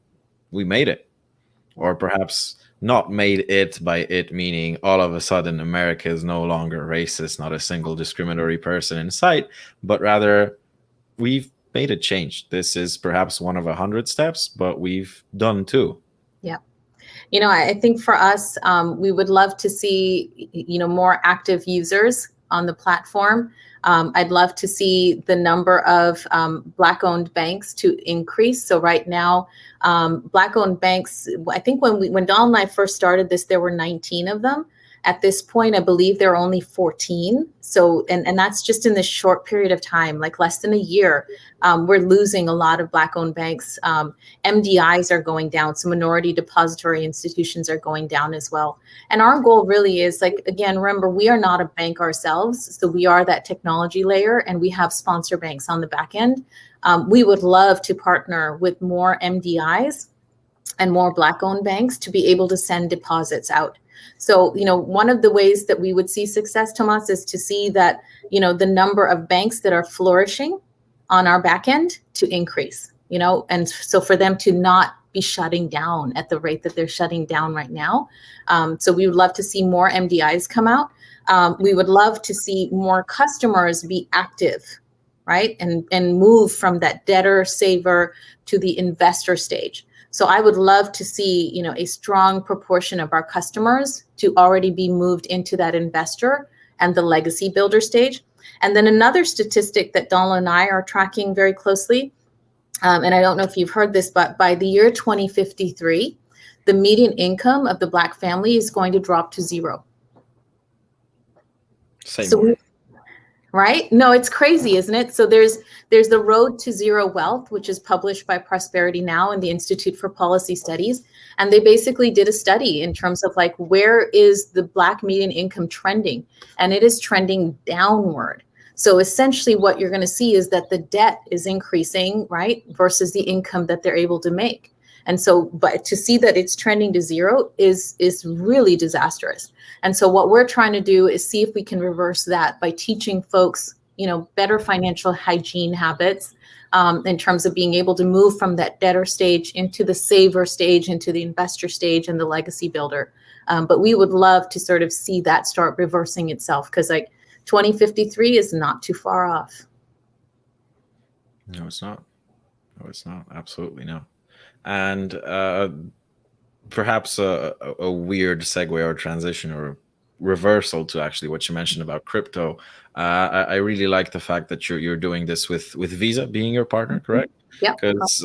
we made it? Or perhaps not made it, by it meaning all of a sudden America is no longer racist, not a single discriminatory person in sight, but rather we've made a change. This is perhaps one of 100 steps, but we've done two. Yeah. I think for us, we would love to see, more active users on the platform. I'd love to see the number of Black-owned banks to increase. So right now, Black-owned banks, I think when Donald and I first started this, there were 19 of them. At this point, I believe there are only 14. So, and that's just in this short period of time, like less than a year. We're losing a lot of Black-owned banks. MDIs are going down. So minority depository institutions are going down as well. And our goal really is, like, again, remember, we are not a bank ourselves. So we are that technology layer, and we have sponsor banks on the back end. We would love to partner with more MDIs and more Black-owned banks to be able to send deposits out. So, one of the ways that we would see success, Tomas, is to see that, the number of banks that are flourishing on our back end to increase, and so for them to not be shutting down at the rate that they're shutting down right now. So we would love to see more MDIs come out. We would love to see more customers be active, right? And move from that debtor saver to the investor stage. So I would love to see, a strong proportion of our customers to already be moved into that investor and the legacy builder stage. And then another statistic that Donald and I are tracking very closely, and I don't know if you've heard this, but by the year 2053, the median income of the Black family is going to drop to zero. Right? No, it's crazy, isn't it? So there's the Road to Zero Wealth, which is published by Prosperity Now and the Institute for Policy Studies. And they basically did a study in terms of like, where is the Black median income trending? And it is trending downward. So essentially what you're going to see is that the debt is increasing, right? Versus the income that they're able to make. And so, but to see that it's trending to zero is really disastrous. And so what we're trying to do is see if we can reverse that by teaching folks, better financial hygiene habits, in terms of being able to move from that debtor stage into the saver stage, into the investor stage, and the legacy builder. But we would love to sort of see that start reversing itself, because like 2053 is not too far off. No, it's not. No, it's not. Absolutely no. And perhaps a weird segue or transition or reversal to actually what you mentioned about crypto. I really like the fact that you're doing this with Visa being your partner, correct? Yeah. Because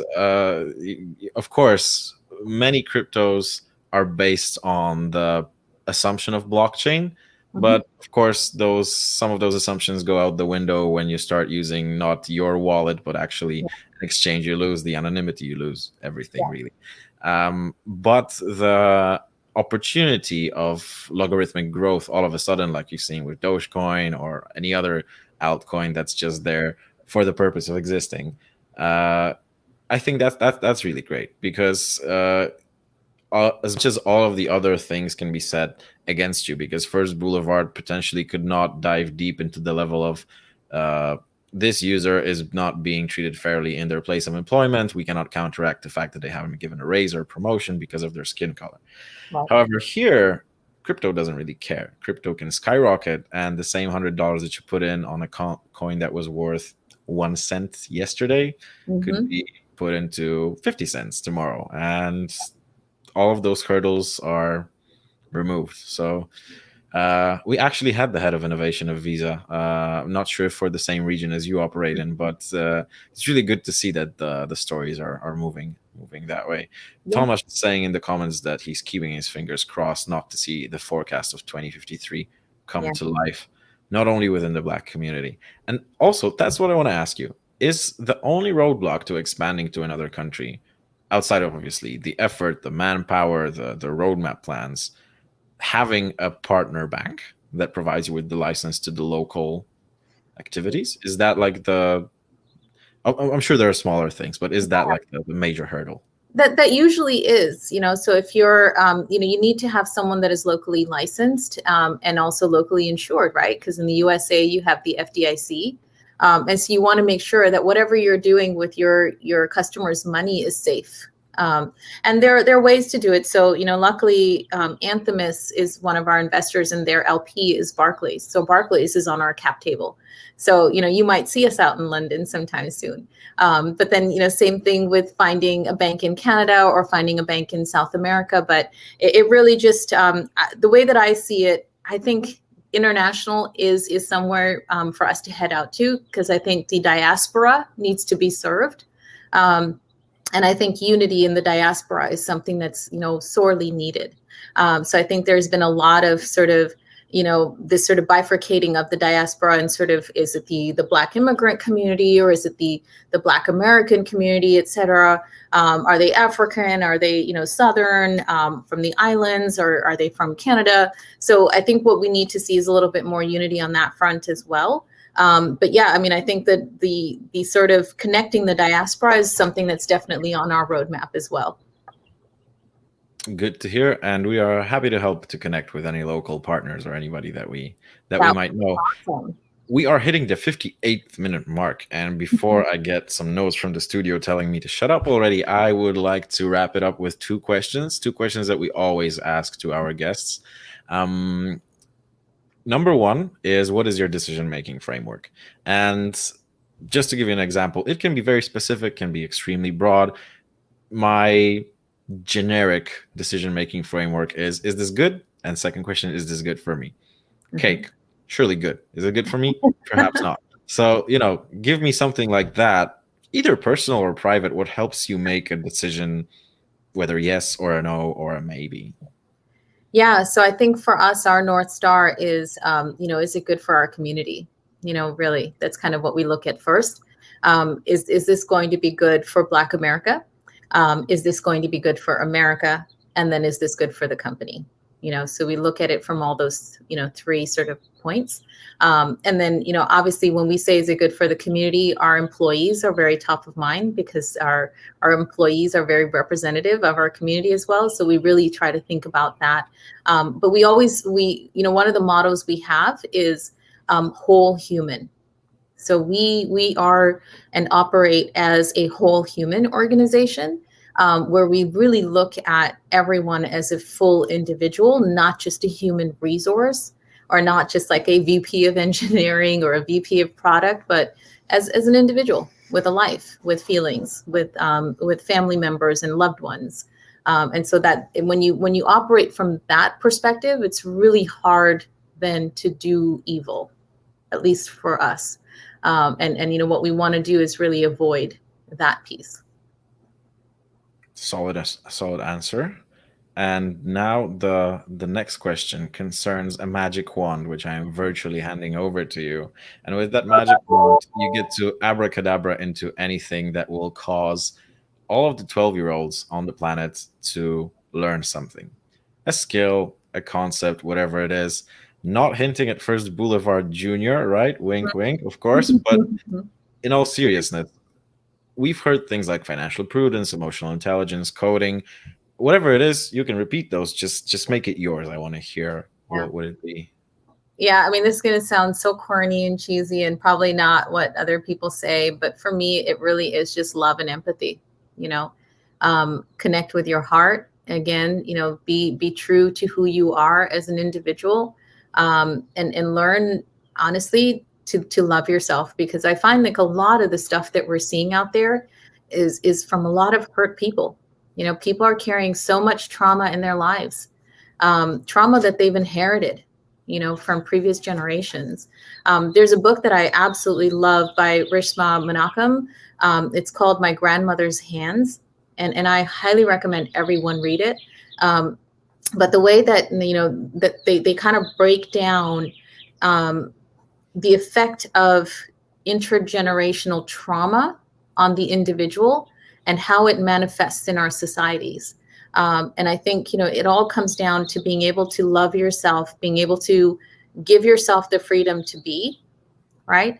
of course, many cryptos are based on the assumption of blockchain. But of course, some of those assumptions go out the window when you start using not your wallet, but actually an exchange. You lose the anonymity, you lose everything, really. But the opportunity of logarithmic growth all of a sudden, like you've seen with Dogecoin or any other altcoin that's just there, for the purpose of existing. Uh, I think that's really great because as much as all of the other things can be said against you, because First Boulevard potentially could not dive deep into the level of uh, this user is not being treated fairly in their place of employment. We cannot counteract the fact that they haven't been given a raise or a promotion because of their skin color. Right. However, here, crypto doesn't really care. Crypto can skyrocket, and the same $100 that you put in on a coin that was worth 1 cent yesterday could Hmm. be put into 50 cents tomorrow. And all of those hurdles are removed. So we actually had the head of innovation of Visa. I'm not sure if for the same region as you operate in, but it's really good to see that the stories are moving that way. Yeah. Thomas is saying in the comments that he's keeping his fingers crossed not to see the forecast of 2053 come Yeah. to life, not only within the Black community. And also, that's what I want to ask you. Is the only roadblock to expanding to another country, outside of obviously the effort, the manpower, the roadmap plans, having a partner bank that provides you with the license to the local activities? Is that like I'm sure there are smaller things, but is that like the major hurdle? That usually is, so if you're, you need to have someone that is locally licensed, and also locally insured, right? Because in the USA you have the FDIC, and so you want to make sure that whatever you're doing with your customers' money is safe. And there are ways to do it. So, luckily, Anthemis is one of our investors, and their LP is Barclays. So Barclays is on our cap table. So, you might see us out in London sometime soon. But then, same thing with finding a bank in Canada or finding a bank in South America. But it really just, the way that I see it, I think international is somewhere for us to head out to, because I think the diaspora needs to be served. And I think unity in the diaspora is something that's, sorely needed. So I think there's been a lot of sort of, this sort of bifurcating of the diaspora, and sort of, is it the Black immigrant community, or is it the Black American community, et cetera? Are they African? Are they, Southern, from the islands, or are they from Canada? So I think what we need to see is a little bit more unity on that front as well. But yeah, I mean, I think that the sort of connecting the diaspora is something that's definitely on our roadmap as well. Good to hear, and we are happy to help to connect with any local partners or anybody that we That might would be know. awesome. We are hitting the 58th minute mark, and before I get some notes from the studio telling me to shut up already, I would like to wrap it up with two questions that we always ask to our guests. Number one is, what is your decision making framework? And just to give you an example, it can be very specific, can be extremely broad. My generic decision making framework is this good? And second question, is this good for me? Cake, surely good. Is it good for me? Perhaps not. So, give me something like that, either personal or private, what helps you make a decision, whether yes or a no or a maybe. Yeah, so I think for us, our North Star is, is it good for our community? Really, that's kind of what we look at first. Is this going to be good for Black America? Is this going to be good for America? And then is this good for the company? So we look at it from all those, three sort of points. And then, obviously, when we say is it good for the community, our employees are very top of mind, because our employees are very representative of our community as well. So we really try to think about that. But we one of the mottos we have is whole human. So we are and operate as a whole human organization, where we really look at everyone as a full individual, not just a human resource, or not just like a VP of engineering or a VP of product, but as an individual with a life, with feelings, with family members and loved ones. And so that when you operate from that perspective, it's really hard then to do evil, at least for us. And what we want to do is really avoid that piece. Solid answer. And now the next question concerns a magic wand, which I am virtually handing over to you. And with that magic wand, you get to abracadabra into anything that will cause all of the 12-year-olds on the planet to learn something. A skill, a concept, whatever it is. Not hinting at First Boulevard Junior, right? Wink, wink, of course. But in all seriousness, we've heard things like financial prudence, emotional intelligence, coding, whatever it is. You can repeat those. Just make it yours. I want to hear Yeah. what would it be. Yeah, I mean, this is going to sound so corny and cheesy and probably not what other people say, but for me, it really is just love and empathy. You know, connect with your heart. Again, be true to who you are as an individual, and learn honestly to love yourself. Because I find like a lot of the stuff that we're seeing out there is from a lot of hurt people. People are carrying so much trauma in their lives, trauma that they've inherited, from previous generations. There's a book that I absolutely love by Rishma Menachem. It's called My Grandmother's Hands, and I highly recommend everyone read it. But the way that that they kind of break down the effect of intergenerational trauma on the individual and how it manifests in our societies. And I think, it all comes down to being able to love yourself, being able to give yourself the freedom to be, right?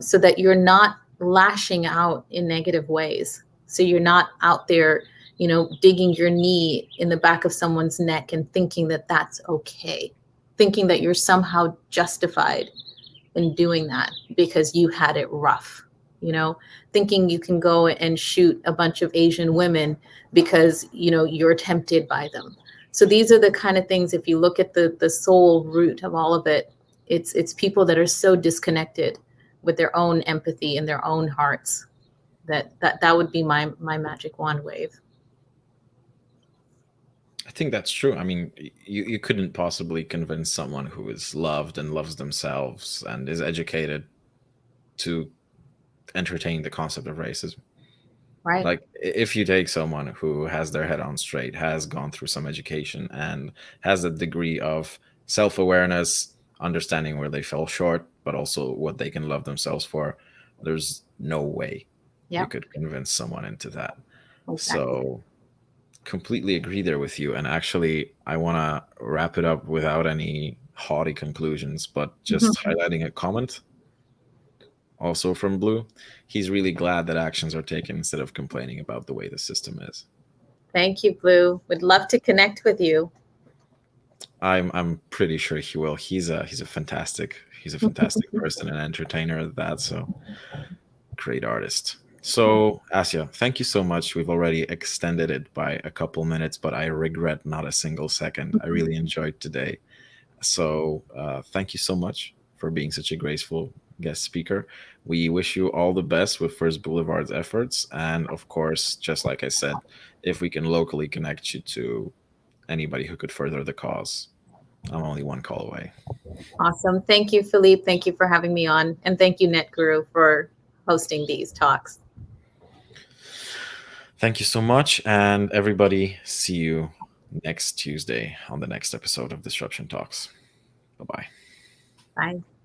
So that you're not lashing out in negative ways. So you're not out there, digging your knee in the back of someone's neck and thinking that that's okay, thinking that you're somehow justified in doing that because you had it rough, thinking you can go and shoot a bunch of Asian women because, you're tempted by them. So these are the kind of things, if you look at the soul root of all of it, it's people that are so disconnected with their own empathy and their own hearts that would be my magic wand wave. I think that's true. I mean, you couldn't possibly convince someone who is loved and loves themselves and is educated to entertain the concept of racism. Right. Like, if you take someone who has their head on straight, has gone through some education, and has a degree of self awareness, understanding where they fell short, but also what they can love themselves for, there's no way you Yeah, could convince someone into that. exactly. So, completely agree there with you. And actually, I want to wrap it up without any haughty conclusions, but just highlighting a comment also from Blue. He's really glad that actions are taken instead of complaining about the way the system is. Thank you, Blue. Would love to connect with you. I'm pretty sure he will. He's a fantastic person and entertainer at that. So great artist. So Asya, thank you so much. We've already extended it by a couple minutes, but I regret not a single second. I really enjoyed today. So thank you so much for being such a graceful guest speaker. We wish you all the best with First Boulevard's efforts. And of course, just like I said, if we can locally connect you to anybody who could further the cause, I'm only one call away. Awesome. Thank you, Philippe. Thank you for having me on. And thank you, NetGuru, for hosting these talks. Thank you so much. And everybody, see you next Tuesday on the next episode of Disruption Talks. Bye bye. Bye.